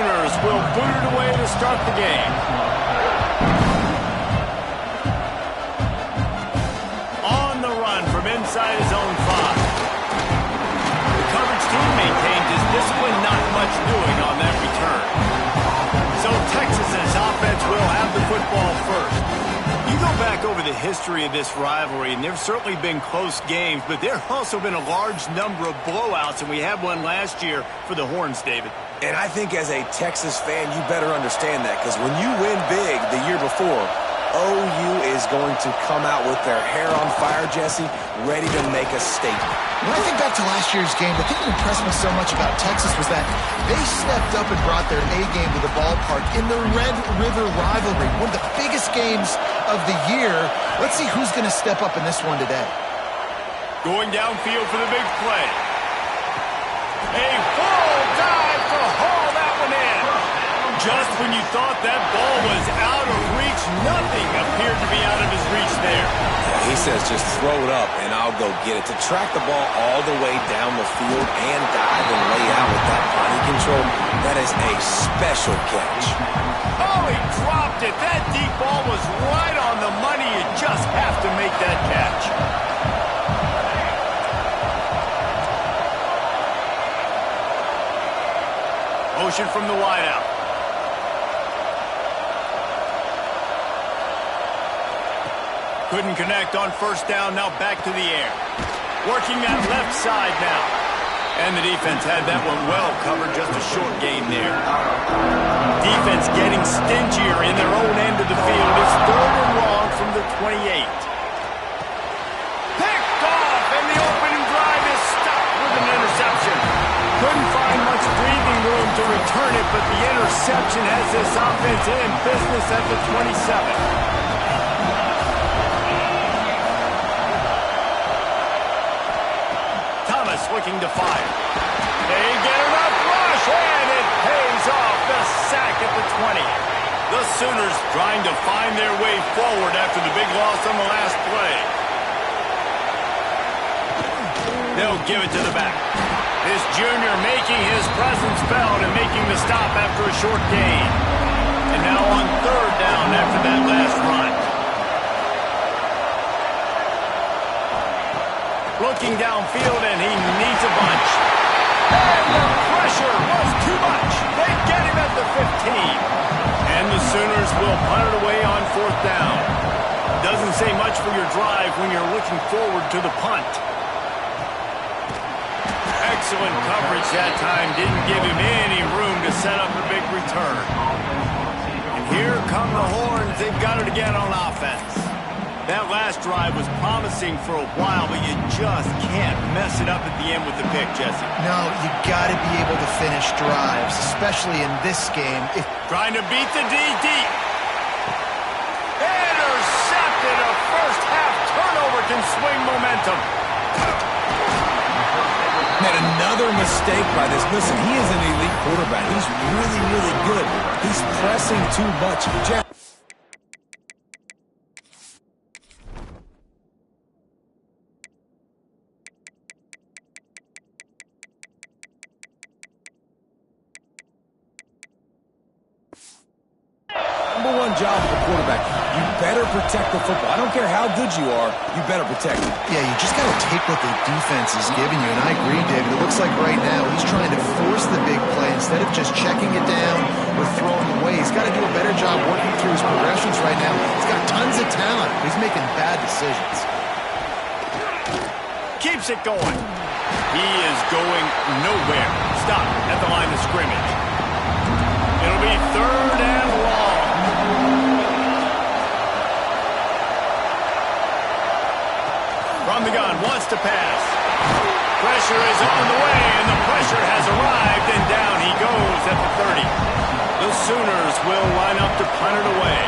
Sooners will boot it away to start the game. On the run from inside his own 5. The coverage team maintained his discipline, not much doing on that return. So Texas's offense will have the football first. You go back over the history of this rivalry, and there's certainly been close games, but there have also been a large number of blowouts, and we had one last year for the Horns, David. And I think as a Texas fan, you better understand that, because when you win big the year before, OU is going to come out with their hair on fire, Jesse, ready to make a statement. When I think back to last year's game, the thing that impressed me so much about Texas was that they stepped up and brought their A game to the ballpark in the Red River rivalry, one of the biggest games of the year. Let's see who's going to step up in this one today. Going downfield for the big play. A full dive to haul that one in. Just when you thought that ball was out of reach, nothing appeared to be out of his reach there. He says just throw it up and I'll go get it. To track the ball all the way down the field and dive and lay out with that body control, that is a special catch. Oh, he dropped it. That deep ball was right on the money. You just have to make that catch. Motion from the wideout. Couldn't connect on first down, now back to the air. Working that left side now. And the defense had that one well covered, just a short gain there. Defense getting stingier in their own end of the field. It's 3rd and long from the 28. Picked off, and the opening drive is stopped with an interception. Couldn't find much breathing room to return it, but the interception has this offense in business at the 27. Looking to fire. They get enough rush, and it pays off. The sack at the 20. The Sooners trying to find their way forward after the big loss on the last play. They'll give it to the back. This junior making his presence felt and making the stop after a short gain. And now on 3rd down after that last run. Looking downfield, and he needs a bunch. And the pressure was too much. They get him at the 15. And the Sooners will punt it away on 4th down. Doesn't say much for your drive when you're looking forward to the punt. Excellent coverage that time. Didn't give him any room to set up a big return. And here come the Horns. They've got it again on offense. That last drive was promising for a while, but you just can't mess it up at the end with the pick, Jesse. No, you got to be able to finish drives, especially in this game. Trying to beat the D deep. Intercepted. A first-half turnover can swing momentum. Made another mistake by this. Listen, he is an elite quarterback. He's really, really good. He's pressing too much. Number one job of the quarterback, you better protect the football. I don't care how good you are, you better protect it. Yeah, you just got to take what the defense is giving you, and I agree, David. It looks like right now he's trying to force the big play instead of just checking it down or throwing away. He's got to do a better job working through his progressions right now. He's got tons of talent. He's making bad decisions. Keeps it going. He is going nowhere. Stop at the line of scrimmage. It'll be 3rd and long. From the gun, wants to pass. Pressure is on the way, and the pressure has arrived, and down he goes at the 30. The Sooners will line up to punt it away.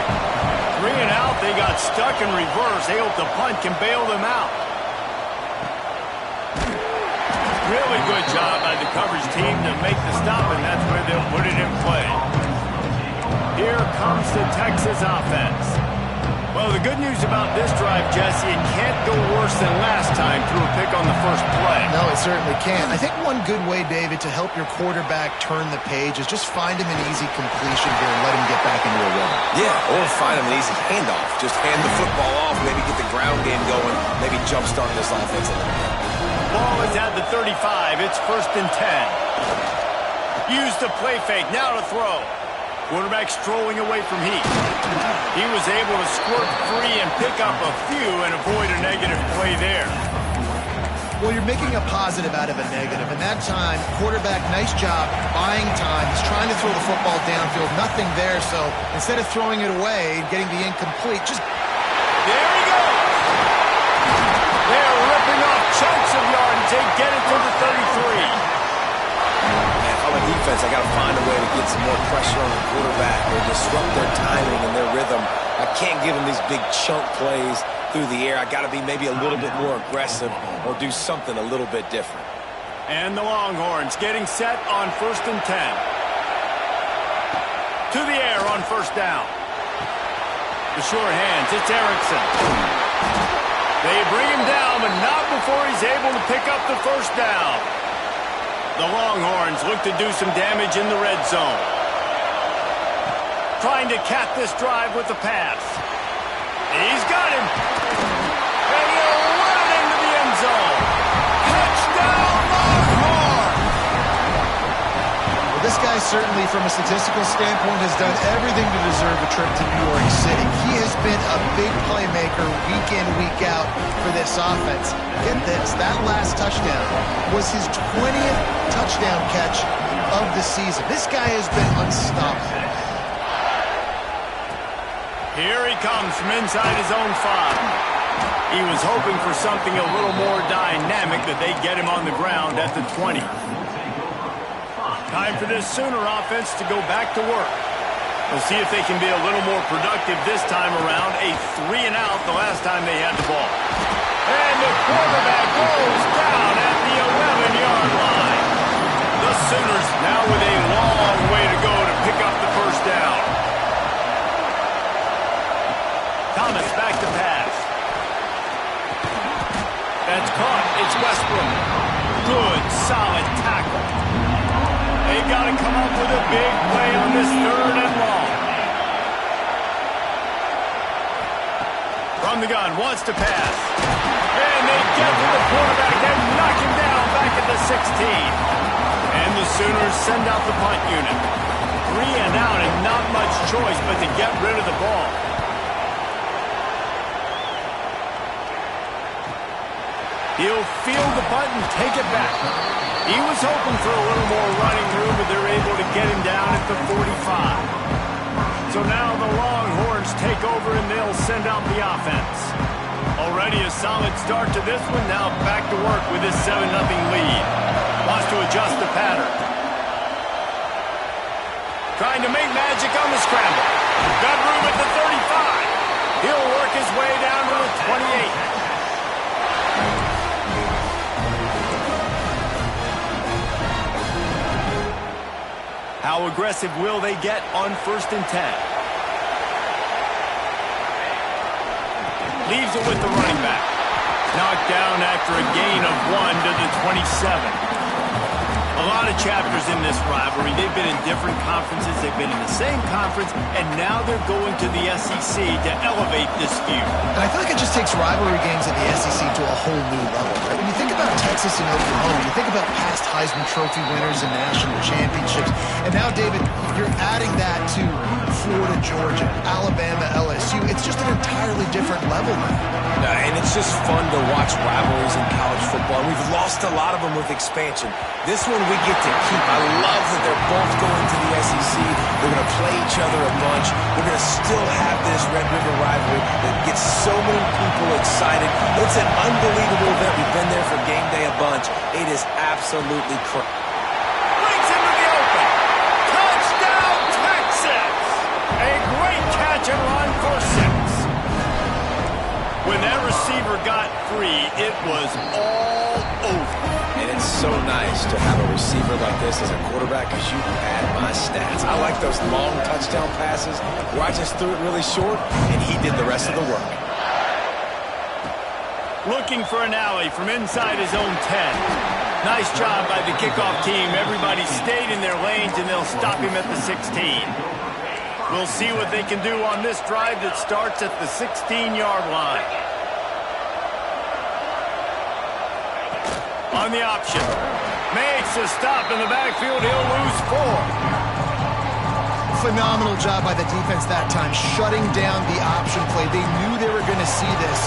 3 and out, they got stuck in reverse. They hope the punt can bail them out. Really good job by the coverage team to make the stop, and that's where they'll put it in play. Here comes the Texas offense. Well, the good news about this drive, Jesse, it can't go worse than last time through a pick on the first play. No, it certainly can't. I think one good way, David, to help your quarterback turn the page is just find him an easy completion here and let him get back into a rhythm. Yeah, or find him an easy handoff. Just hand the football off, maybe get the ground game going, maybe jumpstart this offense a little bit. Ball is at the 35. It's 1st and 10. Use the play fake. Now to throw. Quarterback strolling away from heat. He was able to squirt free and pick up a few and avoid a negative play there. Well, you're making a positive out of a negative. And that time, quarterback, nice job, buying time. He's trying to throw the football downfield. Nothing there, so instead of throwing it away and getting the incomplete, just... There he goes! They're ripping off chunks of yardage. They get it to the 33. On the defense, I got to find a way to get some more pressure on the quarterback or disrupt their timing and their rhythm. I can't give them these big chunk plays through the air. I got to be maybe a little bit more aggressive or do something a little bit different. And the Longhorns getting set on 1st and 10. To the air on 1st down. The short hands, it's Erickson. They bring him down, but not before he's able to pick up the 1st down. The Longhorns look to do some damage in the red zone. Trying to cap this drive with the pass. He's got him. And he'll run it into the end zone. Touchdown, Longhorns! Well, this guy certainly, from a statistical standpoint, has done everything to deserve a trip to New York City. He has been a big playmaker week in, week out for this offense. Get this, that last touchdown was his 20th touchdown catch of the season. This guy has been unstoppable. Here he comes from inside his own 5. He was hoping for something a little more dynamic, that they get him on the ground at the 20. Time for this Sooner offense to go back to work. We'll see if they can be a little more productive this time around. A 3 and out the last time they had the ball. And the quarterback goes down at the 11-yard line. The Sooners now with a long way to go to pick up the 1st down. Thomas back to pass. That's caught. It's Westbrook. Good, solid tackle. They got to come up with a big play on this 3rd and long. From the gun, wants to pass. And they get to the quarterback and knock him down back at the 16. And the Sooners send out the punt unit. 3 and out and not much choice but to get rid of the ball. He'll field the punt and take it back. He was hoping for a little more running room, but they're able to get him down at the 45. So now the Longhorns take over and they'll send out the offense. Already a solid start to this one. Now back to work with this 7-0 lead. Wants to adjust the pattern. Trying to make magic on the scramble. Got room at the 35. He'll work his way down to the 28. How aggressive will they get on 1st and 10? Leaves it with the running back. Knocked down after a gain of 1 to the 27. A lot of chapters in this rivalry. They've been in different conferences. They've been in the same conference, and now they're going to the SEC to elevate this feud. And I feel like it just takes rivalry games at the SEC to a whole new level, right? When you think about Texas and Oklahoma, you think about past Heisman Trophy winners and national championships, and now, David, you're adding that to Florida, Georgia, Alabama, LSU. It's just an entirely different level now. And it's just fun to watch rivalries in college football. We've lost a lot of them with expansion. This one we get to keep. I love that they're both going to the SEC. They're going to play each other a bunch. We're going to still have this Red River rivalry that gets so many people excited. It's an unbelievable event. We've been there for game day a bunch. It is absolutely crazy. Brings him to the open. Touchdown, Texas! A great catch and run for 6. When that receiver got free, it was all over. And it's so nice to have a receiver like this as a quarterback because you pad my stats. I like those long touchdown passes where I just threw it really short and he did the rest of the work. Looking for an alley from inside his own 10. Nice job by the kickoff team. Everybody stayed in their lanes, and they'll stop him at the 16. We'll see what they can do on this drive that starts at the 16-yard line. On the option. Makes a stop in the backfield. He'll lose 4. Phenomenal job by the defense that time, shutting down the option play. They knew they were going to see this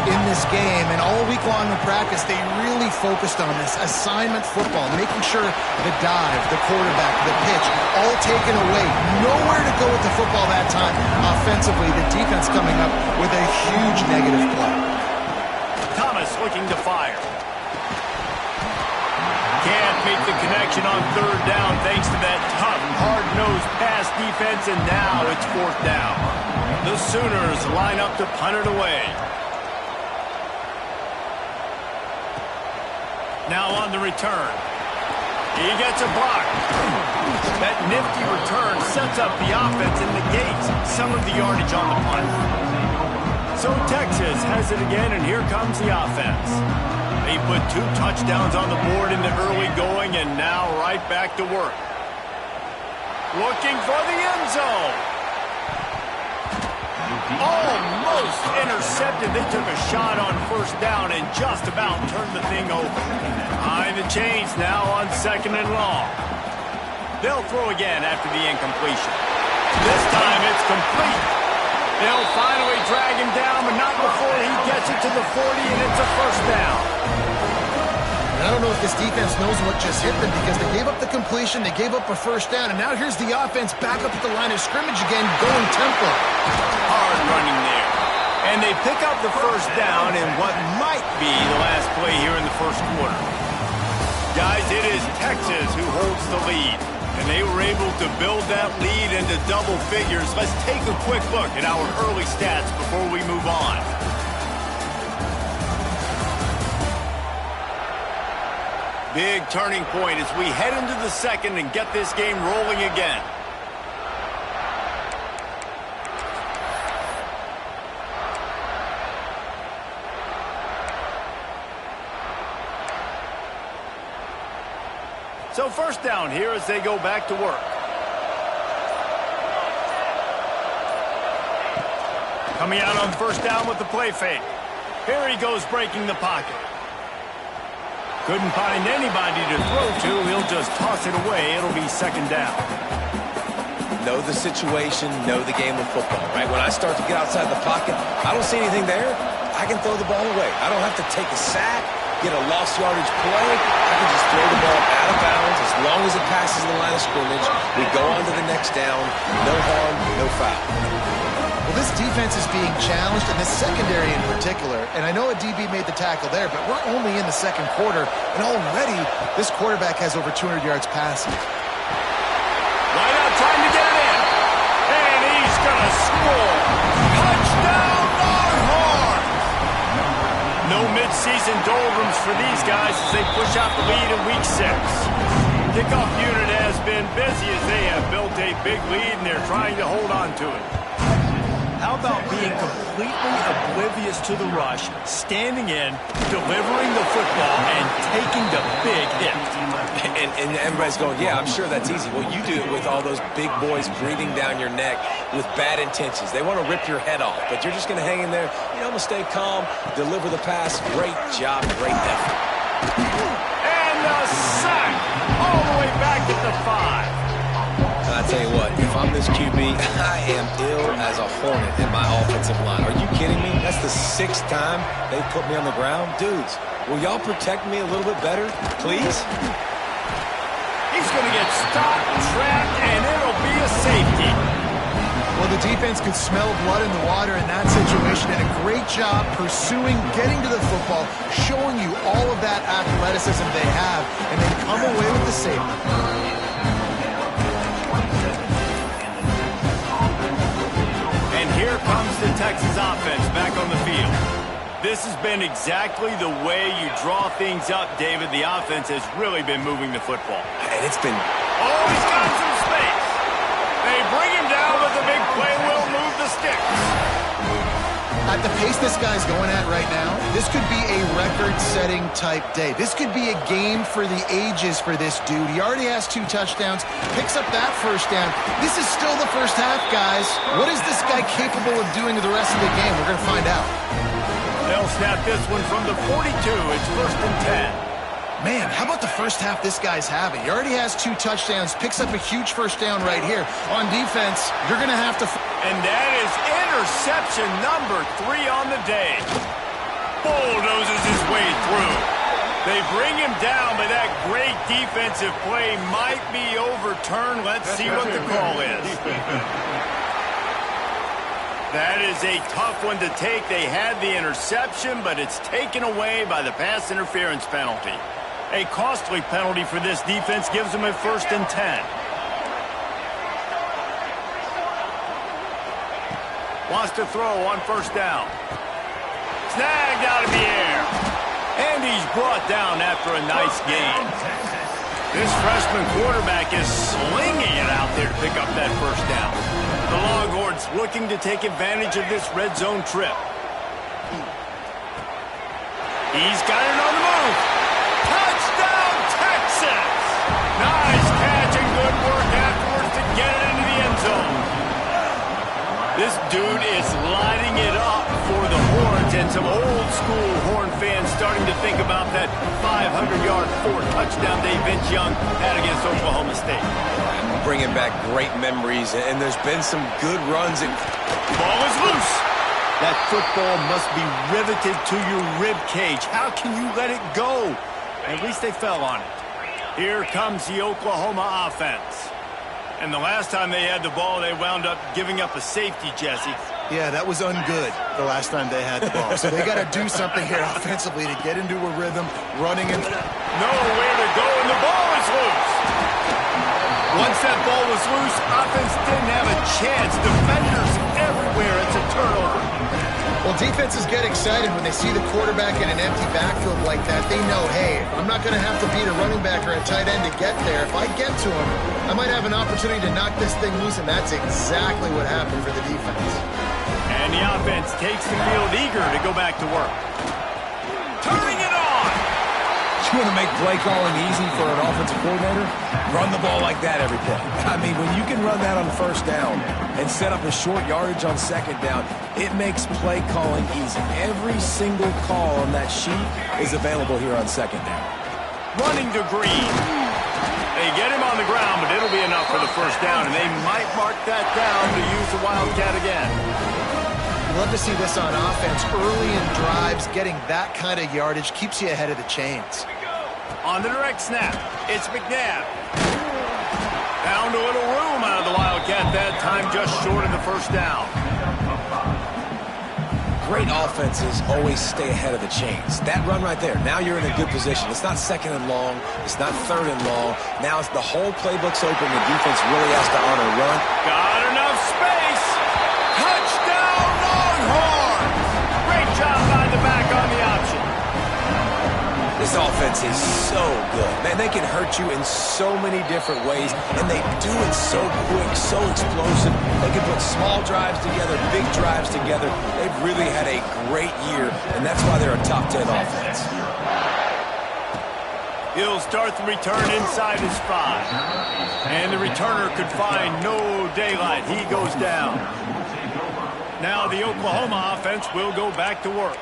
in this game, and all week long in practice, they really focused on this assignment football, making sure the dive, the quarterback, the pitch, all taken away. Nowhere to go with the football that time offensively. The defense coming up with a huge negative play. Thomas looking to fire. Can't make the connection on third down thanks to that tough, hard-nosed pass defense, and now it's 4th down. The Sooners line up to punt it away. Now on the return. He gets a block. That nifty return sets up the offense and negates some of the yardage on the punt. So Texas has it again, and here comes the offense. They put 2 touchdowns on the board in the early going, and now right back to work. Looking for the end zone. Almost intercepted. They took a shot on 1st down and just about turned the thing over. Behind the chains now on 2nd and long. They'll throw again after the incompletion. This time it's complete. They'll finally drag him down, but not before he gets it to the 40, and it's a 1st down. And I don't know if this defense knows what just hit them because they gave up the completion, they gave up a 1st down, and now here's the offense back up at the line of scrimmage again, going tempo. Hard running there. And they pick up the 1st down in what might be the last play here in the 1st quarter. Guys, it is Texas who holds the lead. And they were able to build that lead into double figures. Let's take a quick look at our early stats before we move on. Big turning point as we head into the 2nd and get this game rolling again. So 1st down here as they go back to work. Coming out on 1st down with the play fake. Here he goes breaking the pocket. Couldn't find anybody to throw to. He'll just toss it away. It'll be 2nd down. Know the situation, know the game of football, right? When I start to get outside the pocket, I don't see anything there. I can throw the ball away. I don't have to take a sack, get a lost yardage play. I can just throw the ball out of bounds as long as it passes the line of scrimmage. We go on to the next down. No harm, no foul. Well, this defense is being challenged, and this secondary in particular. And I know a DB made the tackle there, but we're only in the 2nd quarter, and already this quarterback has over 200 yards passing. Why not trying to get in? And he's going to score. Touchdown, Longhorns! No midseason doldrums for these guys as they push out the lead in Week 6. Kickoff unit has been busy as they have built a big lead, and they're trying to hold on to it. How about being completely oblivious to the rush, standing in, delivering the football, and taking the big hit? And everybody's going, yeah, I'm sure that's easy. Well, you do it with all those big boys breathing down your neck with bad intentions. They want to rip your head off, but you're just going to hang in there. You know, I'm going to stay calm, deliver the pass. Great job, great effort. And a sack all the way back at the 5. I tell you what, if I'm this QB, I am ill as a hornet in my offensive line. Are you kidding me? That's the 6th time they put me on the ground. Dudes, will y'all protect me a little bit better, please? He's going to get stopped, trapped, and it'll be a safety. Well, the defense could smell blood in the water in that situation, and a great job pursuing, getting to the football, showing you all of that athleticism they have, and then come away with the safety. Here comes the Texas offense back on the field. This has been exactly the way you draw things up, David. The offense has really been moving the football. And it's been... Oh, he's got some space. They bring him down, but the big play will move the sticks. At the pace this guy's going at right now, this could be a record-setting type day. This could be a game for the ages for this dude. He already has 2 touchdowns, picks up that first down. This is still the first half, guys. What is this guy capable of doing the rest of the game? We're going to find out. They'll snap this one from the 42. It's 1st and 10. Man, how about the first half this guy's having? He already has 2 touchdowns, picks up a huge first down right here. On defense, you're going to have to... And that is interception number 3 on the day. Bulldozes his way through. They bring him down, but that great defensive play might be overturned. Let's see what the call is. That is a tough one to take. They had the interception, but it's taken away by the pass interference penalty. A costly penalty for this defense gives them a 1st and 10. Wants to throw on 1st down. Snagged out of the air. And he's brought down after a nice gain. This freshman quarterback is slinging it out there to pick up that 1st down. The Longhorns looking to take advantage of this red zone trip. He's got it on the move. Touchdown, Texas! Nice catch and good work afterwards to get it into the end zone. This dude is lighting it up for the Horns, and some old-school Horn fans starting to think about that 500-yard 4-touchdown day Vince Young had against Oklahoma State. Bringing back great memories, and there's been some good runs. Ball is loose. That football must be riveted to your rib cage. How can you let it go? At least they fell on it. Here comes the Oklahoma offense. And the last time they had the ball, they wound up giving up a safety, Jesse. Yeah, that was ungood the last time they had the ball. So they got to do something here offensively to get into a rhythm, running and... Nowhere to go, and the ball is loose. Once that ball was loose, offense didn't have a chance. Defenders everywhere. It's a turnover. Well, defenses get excited when they see the quarterback in an empty backfield like that. They know, hey, I'm not going to have to beat a running back or a tight end to get there. If I get to him, I might have an opportunity to knock this thing loose, and that's exactly what happened for the defense. And the offense takes the field eager to go back to work. Turning it on! You want to make play calling easy for an offensive coordinator? Run the ball like that every play. I mean, when you can run that on 1st down and set up a short yardage on 2nd down, it makes play calling easy. Every single call on that sheet is available here on 2nd down. Running to Green. They get him on the ground, but it'll be enough for the 1st down, and they might mark that down to use the Wildcat again. Love to see this on offense. Early in drives, getting that kind of yardage keeps you ahead of the chains. On the direct snap, it's McNabb. Found a little room out of the Wildcat that time, just short of the 1st down. Great offenses always stay ahead of the chains. That run right there, now you're in a good position. It's not 2nd and long. It's not 3rd and long. Now it's the whole playbook's open. The defense really has to honor run. Got enough space. Touchdown, Longhorns! Great job by the back on the option. This offense is so good. Man, they can hurt you in so many different ways, and they do it so quick, so explosive. They can put small drives together, big drives together. They've really had a great year, and that's why they're a top 10 offense. He'll start the return inside his 5. And the returner could find no daylight. He goes down. Now the Oklahoma offense will go back to work.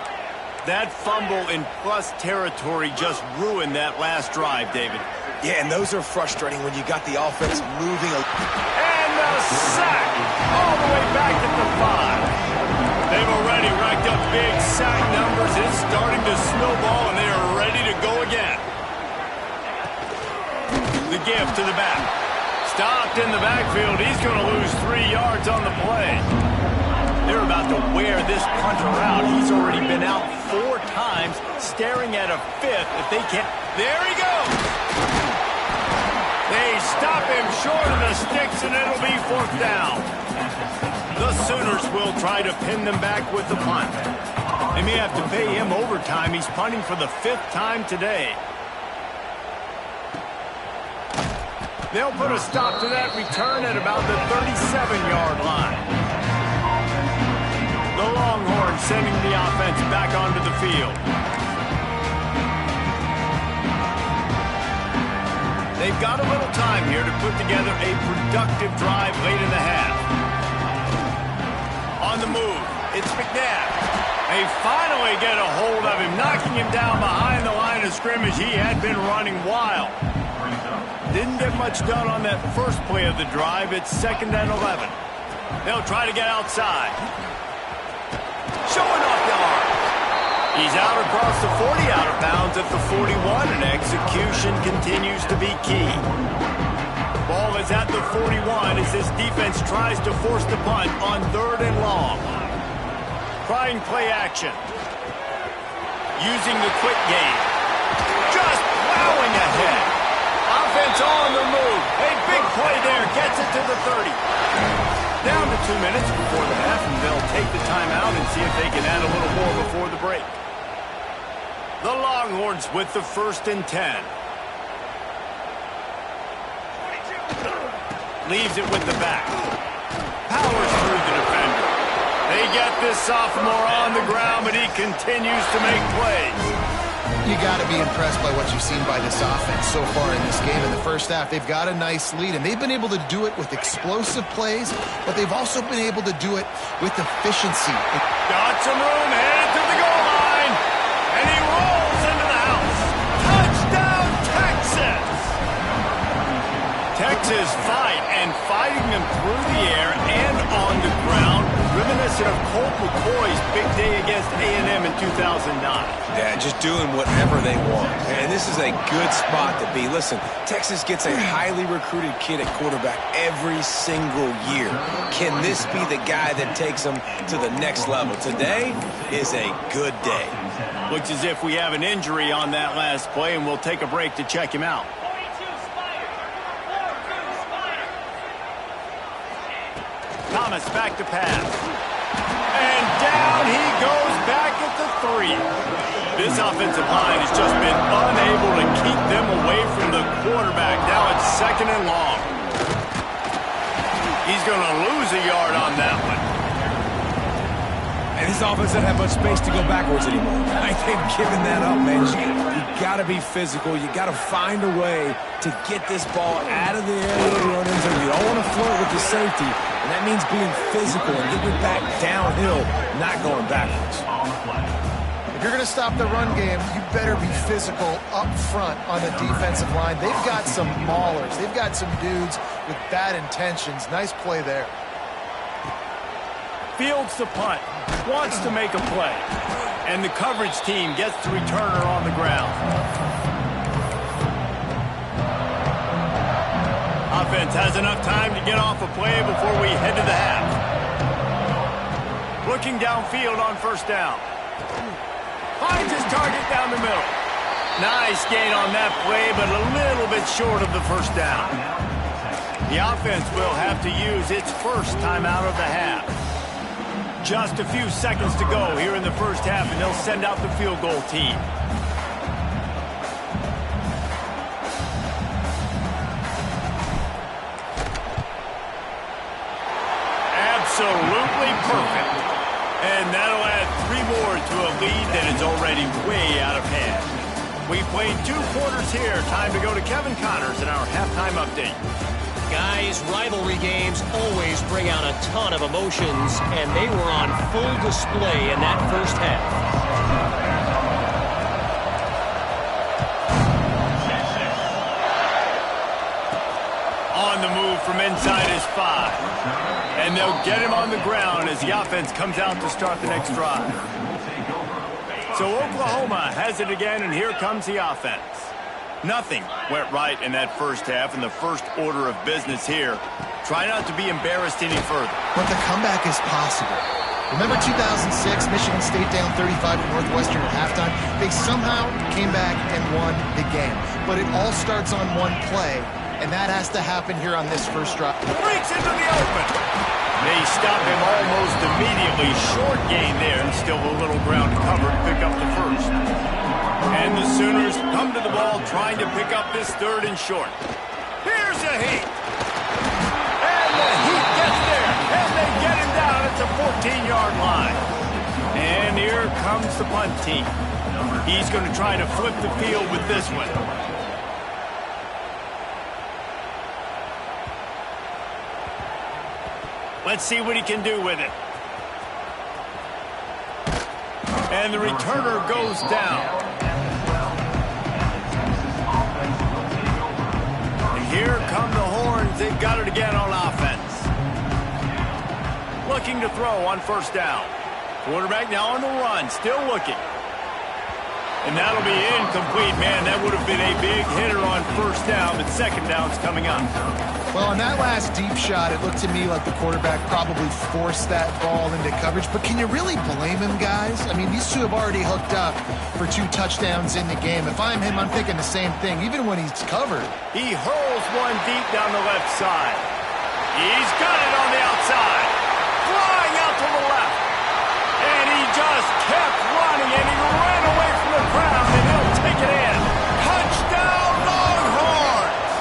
That fumble in plus territory just ruined that last drive, David. Yeah, and those are frustrating when you got the offense moving. And the sack all the way back at the 5. They've already racked up big sack numbers. It's starting to snowball, and they are ready to go again. The give to the back. Stopped in the backfield. He's going to lose 3 yards on the play. They're about to wear this punter out. He's already been out 4 times, staring at a 5th. If they can't... There he goes! They stop him short of the sticks, and it'll be 4th down. The Sooners will try to pin them back with the punt. They may have to pay him overtime. He's punting for the 5th time today. They'll put a stop to that return at about the 37-yard line. The Longhorns sending the offense back onto the field. They've got a little time here to put together a productive drive late in the half. On the move, it's McNabb. They finally get a hold of him, knocking him down behind the line of scrimmage. He had been running wild. Didn't get much done on that first play of the drive. It's 2nd and 11. They'll try to get outside. Showing off the arm. He's out across the 40, out of bounds at the 41, and execution continues to be key. Ball is at the 41 as this defense tries to force the punt on 3rd and long. Trying play action. Using the quick game. Just plowing ahead. Offense on the move. A big play there. Gets it to the 30. Down to 2 minutes before the half, and they'll take the timeout and see if they can add a little more before the break. The Longhorns with the 1st and 10. Leaves it with the back. Powers through the defender. They get this sophomore on the ground, but he continues to make plays. You got to be impressed by what you've seen by this offense so far in this game. In the first half, they've got a nice lead, and they've been able to do it with explosive plays, but they've also been able to do it with efficiency. Got some room, headed to the goal line, and he rolls into the house. Touchdown, Texas! Texas fighting them through the air and on the ground, reminiscent of Colt McCoy's big day against A&M in 2009. Yeah, just doing whatever they want. And this is a good spot to be. Listen, Texas gets a highly recruited kid at quarterback every single year. Can this be the guy that takes them to the next level? Today is a good day. Looks as if we have an injury on that last play, and we'll take a break to check him out. Thomas back to pass. And down he goes back at the 3. This offensive line has just been unable to keep them away from the quarterback. Now it's 2nd and long. He's going to lose a yard on that one. And this offense doesn't have much space to go backwards anymore. I think giving that up, man. You got to be physical. You got to find a way to get this ball out of the area of the run into. You don't want to flirt with the safety, and that means being physical and getting it back downhill, not going backwards. If you're going to stop the run game, you better be physical up front on the defensive line. They've got some maulers. They've got some dudes with bad intentions. Nice play there. Fields the punt, wants to make a play, and the coverage team gets the returner on the ground. Offense has enough time to get off a play before we head to the half. Looking downfield on 1st down. Finds his target down the middle. Nice gain on that play, but a little bit short of the 1st down. The offense will have to use its first timeout of the half. Just a few seconds to go here in the 1st half, and they'll send out the field goal team. Absolutely perfect. And that'll add 3 more to a lead that is already way out of hand. We played 2 quarters here. Time to go to Kevin Connors in our halftime update. Guys, rivalry games always bring out a ton of emotions, and they were on full display in that 1st half. On the move from inside his 5. And they'll get him on the ground as the offense comes out to start the next drive. So Oklahoma has it again, and here comes the offense. Nothing went right in that 1st half, and the first order of business here. Try not to be embarrassed any further. But the comeback is possible. Remember 2006, Michigan State down 35 to Northwestern at halftime? They somehow came back and won the game. But it all starts on one play, and that has to happen here on this first drive. Breaks into the open. They stop him almost immediately. Short gain there, and still a little ground to cover to pick up the first. And the Sooners come to the ball trying to pick up this third and short. Here's a Heat. And the Heat gets there. And they get him down at the 14-yard line. And here comes the punt team. He's going to try to flip the field with this one. Let's see what he can do with it. And the returner goes down. And here come the horns. They've got it again on offense. Looking to throw on first down. Quarterback now on the run, still looking. And that'll be incomplete, man. That would have been a big hitter on first down, but second down's coming up. Well, on that last deep shot, it looked to me like the quarterback probably forced that ball into coverage. But can you really blame him, guys? I mean, these two have already hooked up for 2 touchdowns in the game. If I'm him, I'm thinking the same thing, even when he's covered. He hurls one deep down the left side. He's got it on the outside. Flying out to the left. And he just kept running, and he ran away from the crowd, and he'll take it in. Touchdown, Longhorns!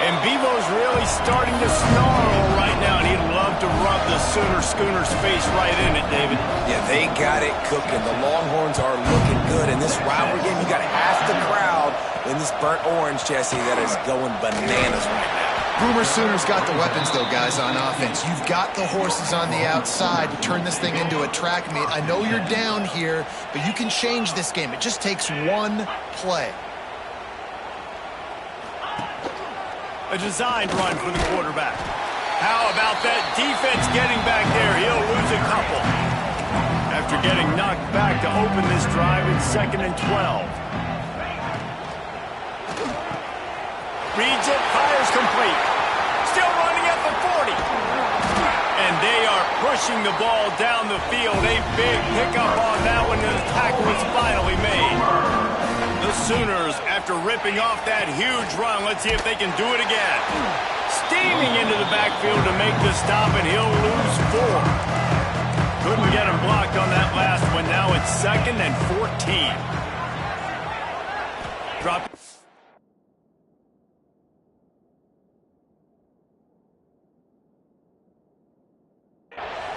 And Bevo's really starting to snarl right now, and he'd love to rub the Schooner's face right in it, David. Yeah, they got it cooking. The Longhorns are looking good. In this rivalry game, you got half the crowd in this burnt orange, Jesse, that is going bananas right now. Boomer Sooners got the weapons, though, guys, on offense. You've got the horses on the outside to turn this thing into a track meet. I know you're down here, but you can change this game. It just takes one play. A designed run for the quarterback. How about that defense getting back there? He'll lose a couple. After getting knocked back to open this drive in 2nd and 12. Reads it, fires complete. Still running at the 40. And they are pushing the ball down the field. A big pickup on that one, and the tackle was finally made. The Sooners, after ripping off that huge run, let's see if they can do it again. Steaming into the backfield to make the stop, and he'll lose 4. Couldn't get him blocked on that last one. Now it's 2nd and 14. Drop.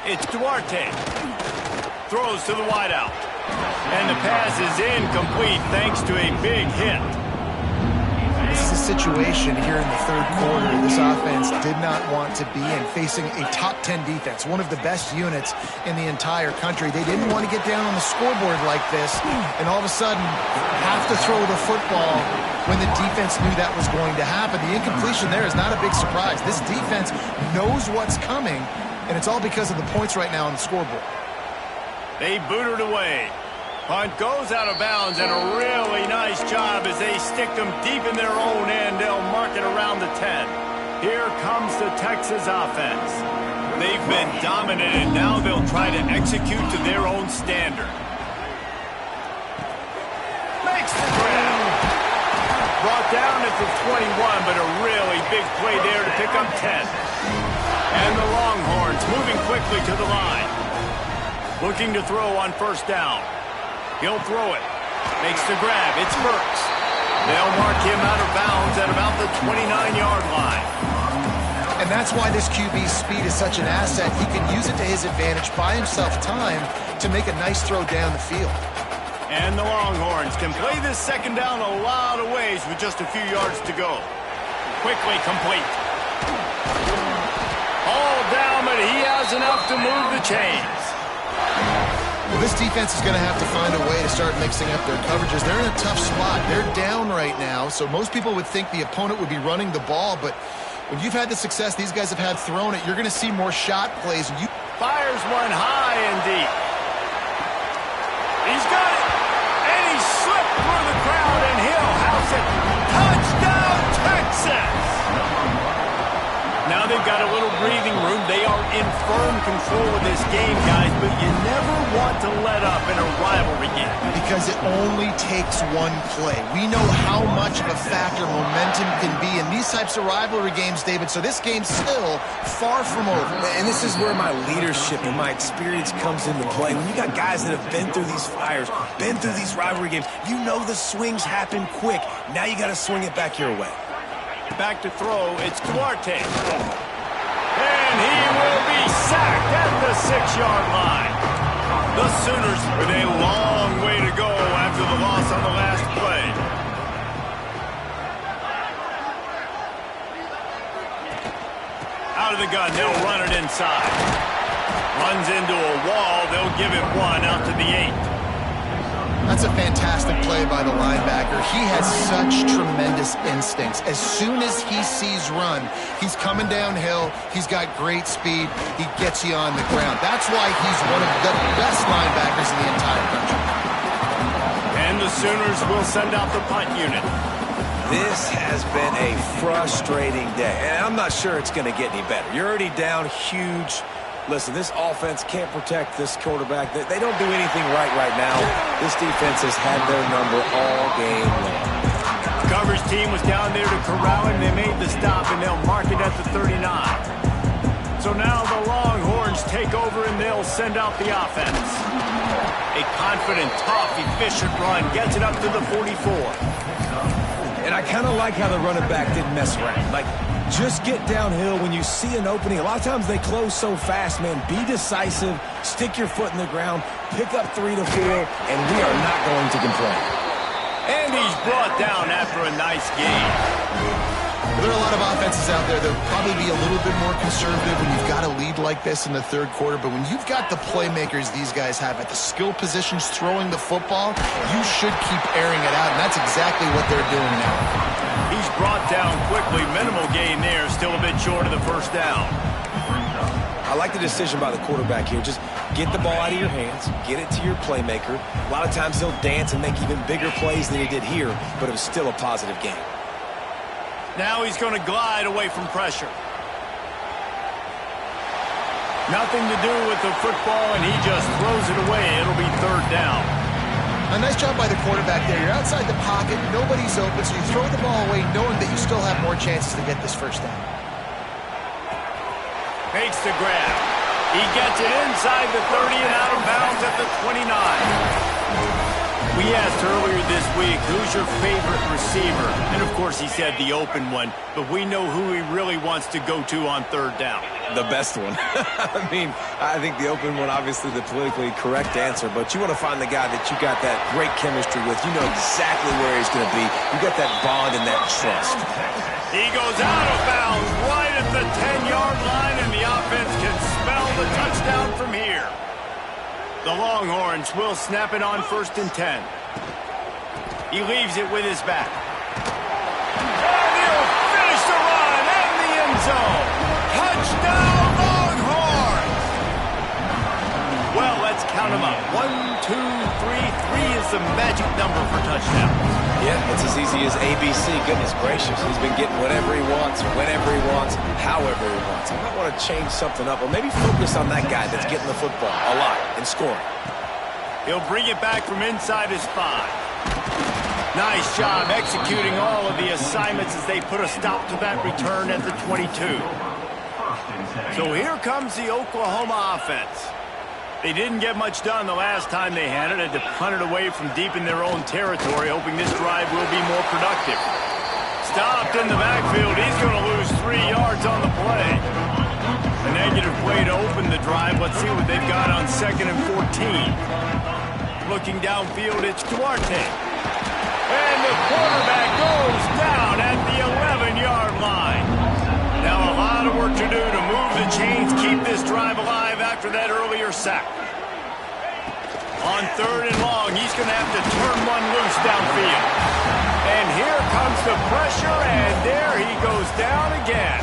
It's Duarte. Throws to the wideout. And the pass is incomplete thanks to a big hit. This is a situation here in the third quarter this offense did not want to be in, facing a top 10 defense, one of the best units in the entire country. They didn't want to get down on the scoreboard like this and all of a sudden have to throw the football when the defense knew that was going to happen. The incompletion there is not a big surprise. This defense knows what's coming, and it's all because of the points right now on the scoreboard. They boot it away. Punt goes out of bounds, and a really nice job as they stick them deep in their own end. They'll mark it around the 10. Here comes the Texas offense. They've been dominated. Now they'll try to execute to their own standard. Makes the grab. Brought down at the 21, but a really big play there to pick up 10. And the Longhorns moving quickly to the line. Looking to throw on first down. He'll throw it. Makes the grab. It's Burks. They'll mark him out of bounds at about the 29-yard line. And that's why this QB's speed is such an asset. He can use it to his advantage, buy himself time to make a nice throw down the field. And the Longhorns can play this second down a lot of ways with just a few yards to go. Quickly complete. All down, but he has enough to move the chains. Well, this defense is going to have to find a way to start mixing up their coverages. They're in a tough spot. They're down right now, so most people would think the opponent would be running the ball, but when you've had the success these guys have had throwing it, you're going to see more shot plays. Fires one high and deep. He's got it, and he slipped through the crowd, and he'll house it. Touchdown, Texas! Now Now they've got a little breathing room. They are in firm control of this game, guys, but you never want to let up in a rivalry game. Because it only takes one play. We know how much of a factor momentum can be in these types of rivalry games, David, so this game's still far from over. And this is where my leadership and my experience comes into play. When you got guys that have been through these fires, been through these rivalry games, you know the swings happen quick. Now you got to swing it back your way. Back to throw, it's Duarte. And he will be sacked at the 6-yard line. The Sooners with a long way to go after the loss on the last play. Out of the gun, they'll run it inside. Runs into a wall, they'll give it one out to the 8. That's a fantastic play by the linebacker. He has such tremendous instincts. As soon as he sees run, he's coming downhill. He's got great speed. He gets you on the ground. That's why he's one of the best linebackers in the entire country. And the Sooners will send out the punt unit. This has been a frustrating day, and I'm not sure it's going to get any better. You're already down huge. Listen, this offense can't protect this quarterback. They don't do anything right now. This defense has had their number all game long. Coverage team was down there to corral him. They made the stop, and they'll mark it at the 39. So now the Longhorns take over, and they'll send out the offense. A confident, tough, efficient run gets it up to the 44. And I kind of like how the running back didn't mess around. Like, just get downhill when you see an opening. A lot of times they close so fast, man. Be decisive, stick your foot in the ground, pick up 3 to 4, and we are not going to complain. And he's brought down after a nice game. There are a lot of offenses out there that will probably be a little bit more conservative when you've got a lead like this in the third quarter, but when you've got the playmakers these guys have at the skill positions throwing the football, you should keep airing it out, and that's exactly what they're doing now. He's brought down quickly. Minimal gain there, still a bit short of the first down. I like the decision by the quarterback here. Just get the ball out of your hands, get it to your playmaker. A lot of times he'll dance and make even bigger plays than he did here, but it was still a positive game. Now he's going to glide away from pressure. Nothing to do with the football, and he just throws it away. It'll be third down. A nice job by the quarterback there. You're outside the pocket, nobody's open, so you throw the ball away knowing that you still have more chances to get this first down. Makes the grab. He gets it inside the 30 and out of bounds at the 29. We asked earlier this week, who's your favorite receiver? And, of course, he said the open one, but we know who he really wants to go to on third down. The best one. I mean, I think the open one, obviously the politically correct answer, but you want to find the guy that you got that great chemistry with. You know exactly where he's going to be. You got that bond and that trust. He goes out of bounds right at the 10-yard line, and the offense can spell the touchdown from here. The Longhorns will snap it on 1st and 10. He leaves it with his back. And he'll finish the run in the end zone. Touchdown, Longhorns! Well, let's count them up. 1, 2, 3. 3 is the magic number for touchdown. Yeah, it's as easy as ABC. Goodness gracious. He's been getting whatever he wants, whenever he wants, however he wants. I might want to change something up or maybe focus on that guy that's getting the football a lot and scoring. He'll bring it back from inside his 5. Nice job executing all of the assignments as they put a stop to that return at the 22. So here comes the Oklahoma offense. They didn't get much done the last time they had it. Had to punt it away from deep in their own territory, hoping this drive will be more productive. Stopped in the backfield. He's going to lose 3 yards on the play. A negative play to open the drive. Let's see what they've got on 2nd and 14. Looking downfield, it's Duarte. And the quarterback goes down at the 11-yard line. Now a lot of work to do to move the chains, keep this drive alive after that earlier sack. On 3rd and long, he's going to have to turn one loose downfield. And here comes the pressure, and there he goes down again.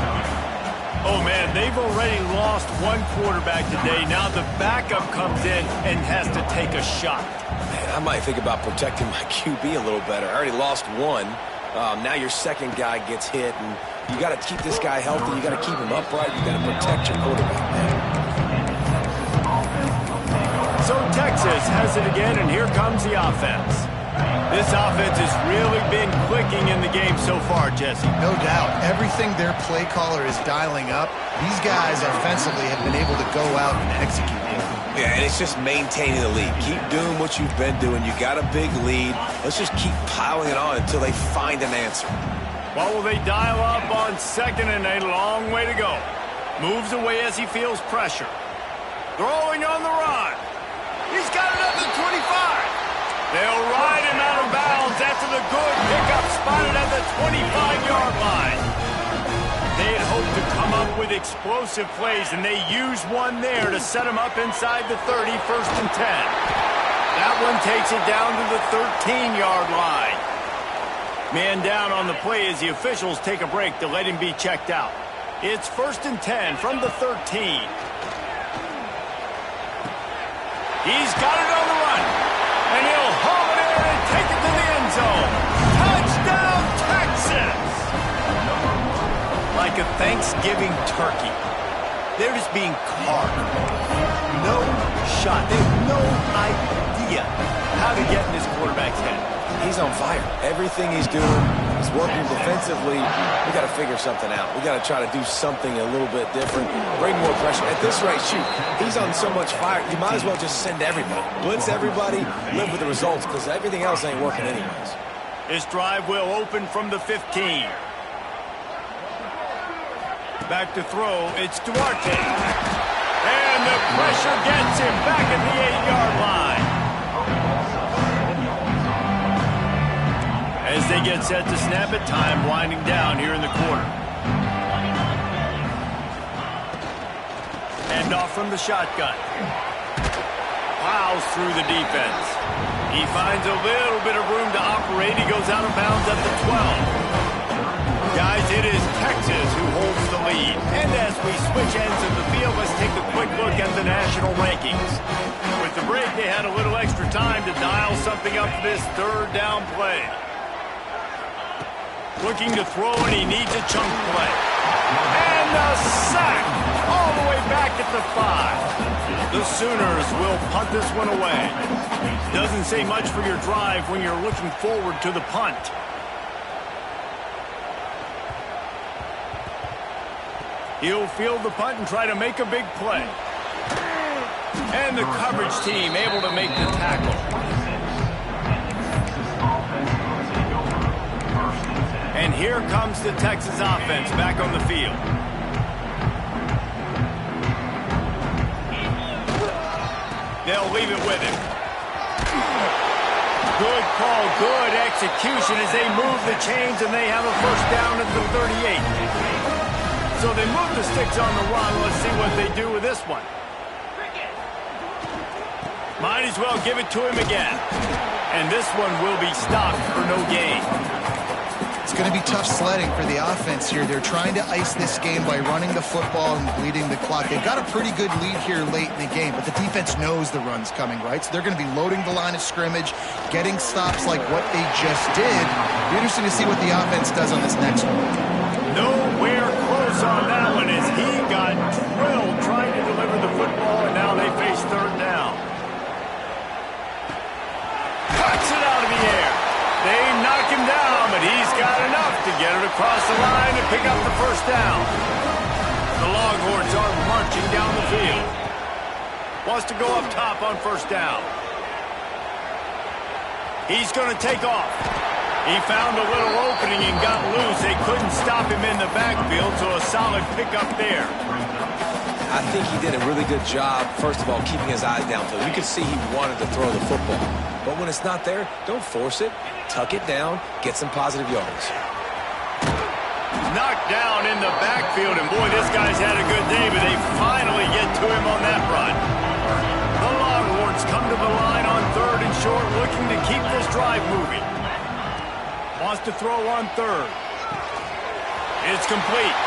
Oh, man, they've already lost one quarterback today. Now the backup comes in and has to take a shot. Man, I might think about protecting my QB a little better. I already lost one. Now your second guy gets hit, and You got to keep this guy healthy. You got to keep him upright. You got to protect your quarterback, man. So Texas has it again, and here comes the offense. This offense has really been clicking in the game so far, Jesse. No doubt. Everything their play caller is dialing up, these guys offensively have been able to go out and execute. Yeah, and it's just maintaining the lead. Keep doing what you've been doing. You got a big lead. Let's just keep piling it on until they find an answer. What will they dial up on 2nd and a long way to go? Moves away as he feels pressure. Throwing on the run. He's got it at the 25. They'll ride him out of bounds after the good pickup spotted at the 25-yard line. They had hoped to come up with explosive plays, and they used one there to set him up inside the 30, 1st and 10. That one takes it down to the 13-yard line. Man down on the play as the officials take a break to let him be checked out. It's 1st and 10 from the 13. He's got it on the run, and he'll haul it in and take it to the end zone. Touchdown, Texas! Like a Thanksgiving turkey. They're just being carved. No shot. They have no idea how to get in this quarterback's head. He's on fire. Everything he's doing is working defensively. We got to figure something out. We got to try to do something a little bit different. Bring more pressure. At this rate, shoot, he's on so much fire. You might as well just send everybody. Blitz everybody. Live with the results because everything else ain't working anyways. This drive will open from the 15. Back to throw, it's Duarte. And the pressure gets him back at the 8-yard line. As they get set to snap it, time winding down here in the quarter. Hand off from the shotgun. Plows through the defense. He finds a little bit of room to operate. He goes out of bounds at the 12. Guys, it is Texas who holds the lead. And as we switch ends of the field, let's take a quick look at the national rankings. With the break, they had a little extra time to dial something up for this 3rd down play. Looking to throw, and he needs a chunk play. And a sack all the way back at the 5. The Sooners will punt this one away. Doesn't say much for your drive when you're looking forward to the punt. He'll field the punt and try to make a big play. And the coverage team able to make the tackle. And here comes the Texas offense back on the field. They'll leave it with him. Good call, good execution as they move the chains, and they have a 1st down at the 38. So they move the sticks on the run. Let's see what they do with this one. Might as well give it to him again. And this one will be stopped for no gain. It's going to be tough sledding for the offense here. They're trying to ice this game by running the football and bleeding the clock. They've got a pretty good lead here late in the game, but the defense knows the run's coming, right? So they're going to be loading the line of scrimmage, getting stops like what they just did. Be interesting to see what the offense does on this next one. Nowhere close on that one as he got drilled trying to deliver the football, and now they face 3rd down. Cuts it out of the air. They knock him down, but he's got enough to get it across the line and pick up the 1st down. The Longhorns are marching down the field. Wants to go up top on 1st down. He's going to take off. He found a little opening and got loose. They couldn't stop him in the backfield, so a solid pickup there. I think he did a really good job, first of all, keeping his eyes downfield. You could see he wanted to throw the football. But when it's not there, don't force it. Tuck it down. Get some positive yards. Knocked down in the backfield, and boy, this guy's had a good day, but they finally get to him on that run. The Longhorns come to the line on 3rd and short, looking to keep this drive moving. Wants to throw on 3rd. It's complete.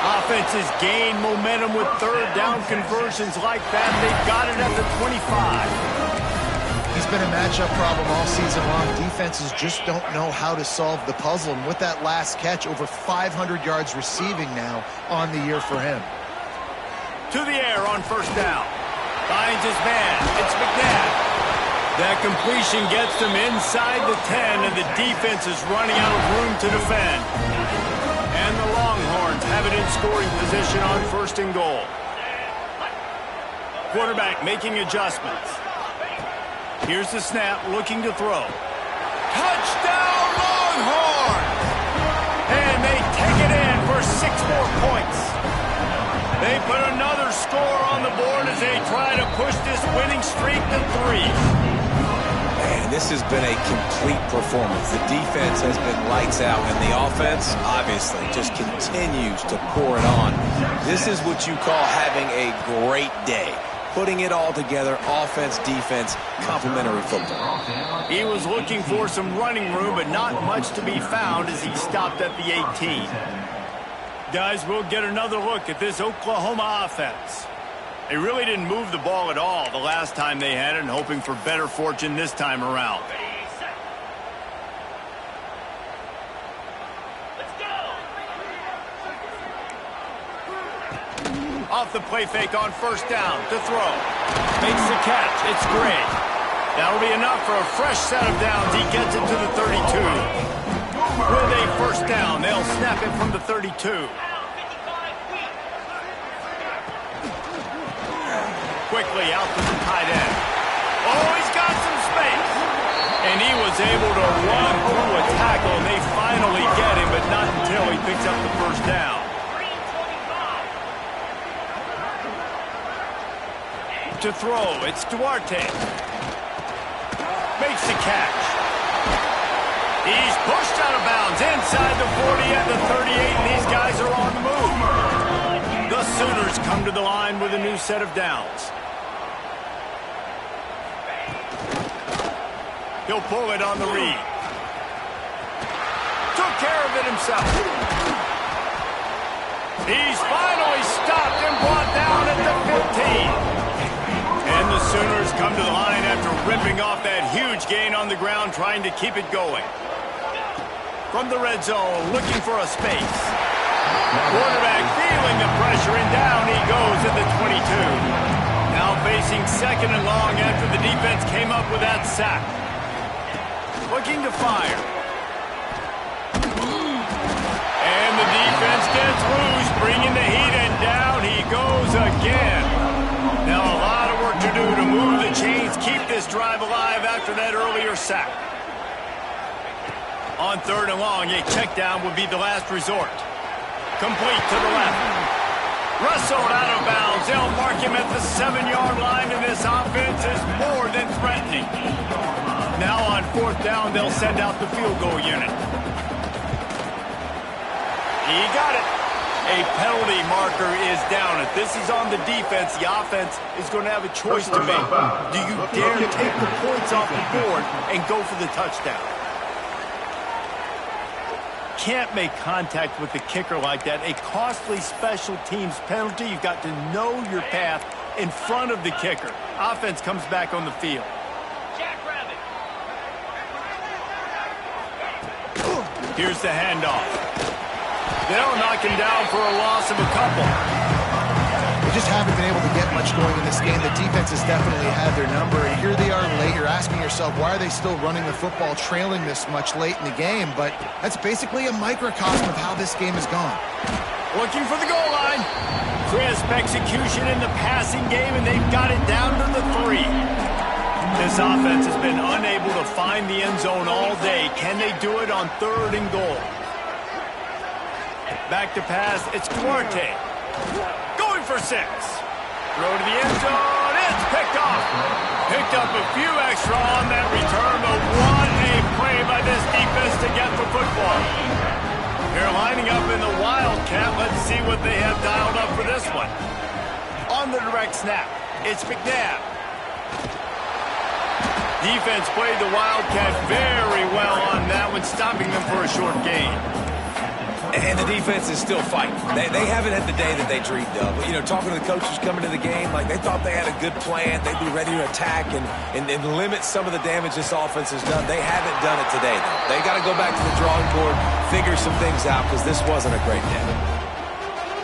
Offenses gain momentum with 3rd down conversions like that. They've got it at the 25. He's been a matchup problem all season long. Defenses just don't know how to solve the puzzle. And with that last catch, over 500 yards receiving now on the year for him. To the air on first down. Finds his man. It's McNabb. That completion gets them inside the 10, and the defense is running out of room to defend. And the Longhorns have it in scoring position on first and goal. Quarterback making adjustments. Here's the snap, looking to throw. Touchdown, Longhorns! And they take it in for 6 more points. They put another score on the board as they try to push this winning streak to 3. Man, this has been a complete performance. The defense has been lights out, and the offense, obviously, just continues to pour it on. This is what you call having a great day. Putting it all together, offense, defense, complementary football. He was looking for some running room, but not much to be found as he stopped at the 18. Guys, we'll get another look at this Oklahoma offense. They really didn't move the ball at all the last time they had it, and hoping for better fortune this time around. Off the play fake on first down to throw. Makes the catch. It's great. That'll be enough for a fresh set of downs. He gets it to the 32. With a first down, they'll snap it from the 32. Quickly out to the tight end. Oh, he's got some space. And he was able to run through a tackle, and they finally get him, but not until he picks up the first down. To throw, it's Duarte. Makes the catch. He's pushed out of bounds inside the 40 at the 38, and these guys are on the move. The Sooners come to the line with a new set of downs. He'll pull it on the read. Took care of it himself. He's finally stopped and brought down at the 15. And the Sooners come to the line after ripping off that huge gain on the ground, trying to keep it going. From the red zone, looking for a space. Quarterback feeling the pressure, and down he goes at the 22. Now facing second and long after the defense came up with that sack. Looking to fire. And the defense gets loose, bringing the heat, and down he goes again. Now a lot of work to do to move the chains, keep this drive alive after that earlier sack. On third and long, a check down would be the last resort. Complete to the left. Wrestled out of bounds. They'll mark him at the 7-yard line, and this offense is more than threatening. Now on fourth down, they'll send out the field goal unit. He got it. A penalty marker is down. If this is on the defense, the offense is going to have a choice to make. Do you dare take the points off the board and go for the touchdown? Can't make contact with the kicker like that. A costly special teams penalty. You've got to know your path in front of the kicker. Offense comes back on the field. Here's the handoff. They'll knock him down for a loss of a couple. They just haven't been able to get much going in this game. The defense has definitely had their number, and here they are late. You're asking yourself, why are they still running the football, trailing this much late in the game? But that's basically a microcosm of how this game has gone. Looking for the goal line. Crisp execution in the passing game, and they've got it down to the 3. This offense has been unable to find the end zone all day. Can they do it on third and goal? Back to pass, it's Duarte. Going for 6. Throw to the end zone, it's picked off. Picked up a few extra on that return, but what a play by this defense to get the football. They're lining up in the Wildcat. Let's see what they have dialed up for this one. On the direct snap, it's McNabb. Defense played the Wildcat very well on that one, stopping them for a short gain. And the defense is still fighting. They haven't had the day that they dreamed of. But, you know, talking to the coaches coming to the game, like they thought they had a good plan. They'd be ready to attack and limit some of the damage this offense has done. They haven't done it today, though. They got to go back to the drawing board, figure some things out, because this wasn't a great day.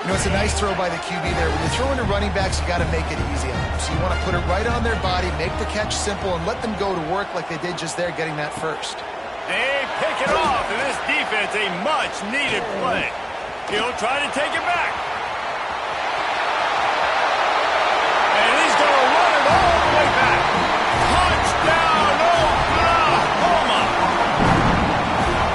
You know, it's a nice throw by the QB there. When you're throwing to running backs, you got to make it easy on them. So you want to put it right on their body, make the catch simple, and let them go to work like they did just there, getting that first. They pick it off, and this defense a much-needed play. He'll try to take it back. And he's going to run it all the way back. Touchdown, Oklahoma!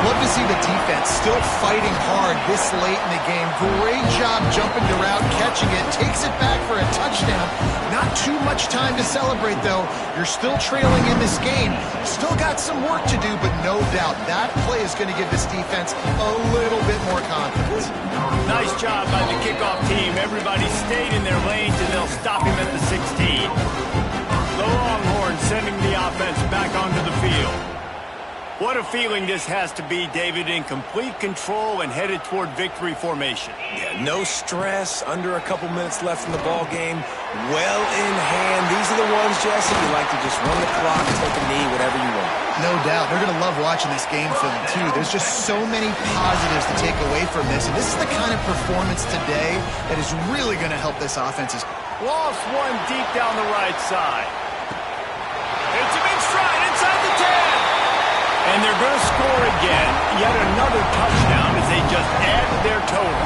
Love to see the defense still fighting hard this late in the game. Great job jumping to route, catching it, takes it back for a touchdown. Not too much time to celebrate, though. You're still trailing in this game. Still got some work to do, but no doubt that play is going to give this defense a little bit more confidence. Nice job by the kickoff team. Everybody stayed in their lanes, and they'll stop him at the 16. The Longhorns sending the offense back onto the field. What a feeling this has to be, David, in complete control and headed toward victory formation. Yeah, no stress, under a couple minutes left in the ball game, well in hand. These are the ones, Jesse, you like to just run the clock, take a knee, whatever you want. No doubt. They're going to love watching this game film, too. There's just so many positives to take away from this, and this is the kind of performance today that is really going to help this offense. Lost one deep down the right side. It's a big stride inside the 10. And they're going to score again. Yet another touchdown as they just added their total.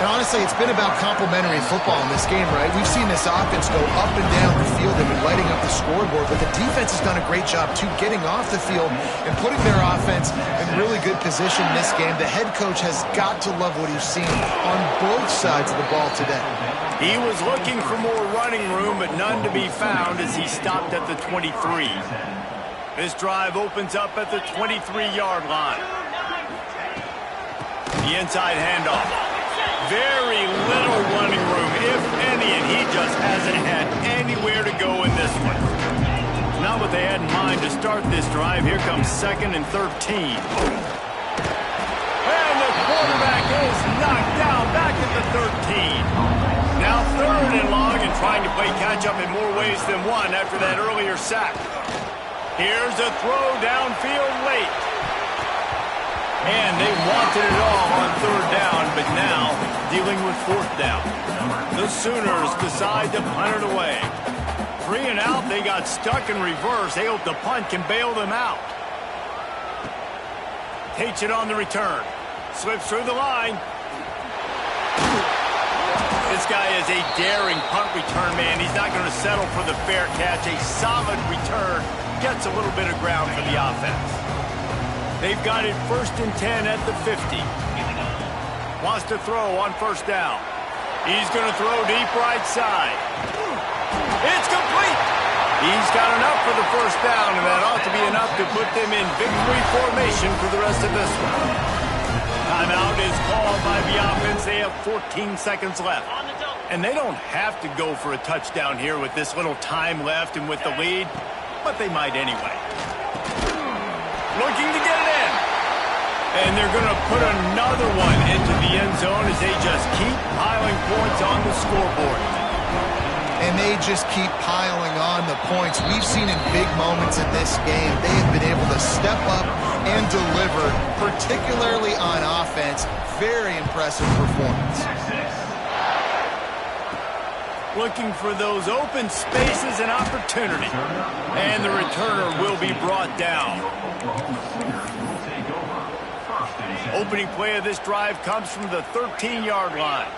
And honestly, it's been about complementary football in this game, right? We've seen this offense go up and down the field. They've been lighting up the scoreboard, but the defense has done a great job, too, getting off the field and putting their offense in really good position in this game. The head coach has got to love what he's seen on both sides of the ball today. He was looking for more running room, but none to be found as he stopped at the 23. This drive opens up at the 23-yard line. The inside handoff. Very little running room, if any, and he just hasn't had anywhere to go in this one. Not what they had in mind to start this drive. Here comes 2nd and 13. And the quarterback is knocked down back at the 13. Now 3rd and long and trying to play catch-up in more ways than one after that earlier sack. Here's a throw downfield late. And they wanted it all on 3rd down, but now dealing with 4th down. The Sooners decide to punt it away. 3 and out, they got stuck in reverse. They hope the punt can bail them out. Takes it on the return. Slips through the line. This guy is a daring punt return man. He's not going to settle for the fair catch. A solid return. Gets a little bit of ground for the offense. They've got it 1st and 10 at the 50. Wants to throw on 1st down. He's going to throw deep right side. It's complete. He's got enough for the 1st down, and that ought to be enough to put them in victory formation for the rest of this one. Timeout is called by the offense. They have 14 seconds left. And they don't have to go for a touchdown here with this little time left and with the lead. But they might anyway. Looking to get it in. And they're going to put another one into the end zone as they just keep piling points on the scoreboard. And they just keep piling on the points. We've seen in big moments in this game, they have been able to step up and deliver, particularly on offense. Very impressive performance. Looking for those open spaces and opportunity. And the returner will be brought down. Opening play of this drive comes from the 13-yard line.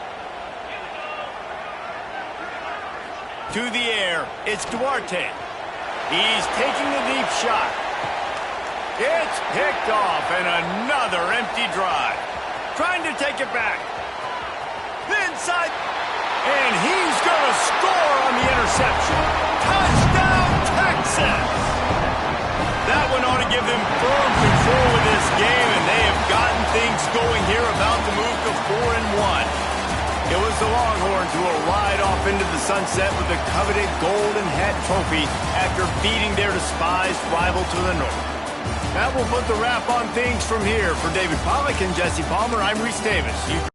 To the air, it's Duarte. He's taking the deep shot. It's picked off, and another empty drive. Trying to take it back. Inside. And he's going to score on the interception. Touchdown, Texas! That one ought to give them firm control of this game, and they have gotten things going here, about to move to 4-1. It was the Longhorns who will ride off into the sunset with the coveted Golden Hat Trophy after beating their despised rival to the north. That will put the wrap on things from here. For David Pollack and Jesse Palmer, I'm Reese Davis.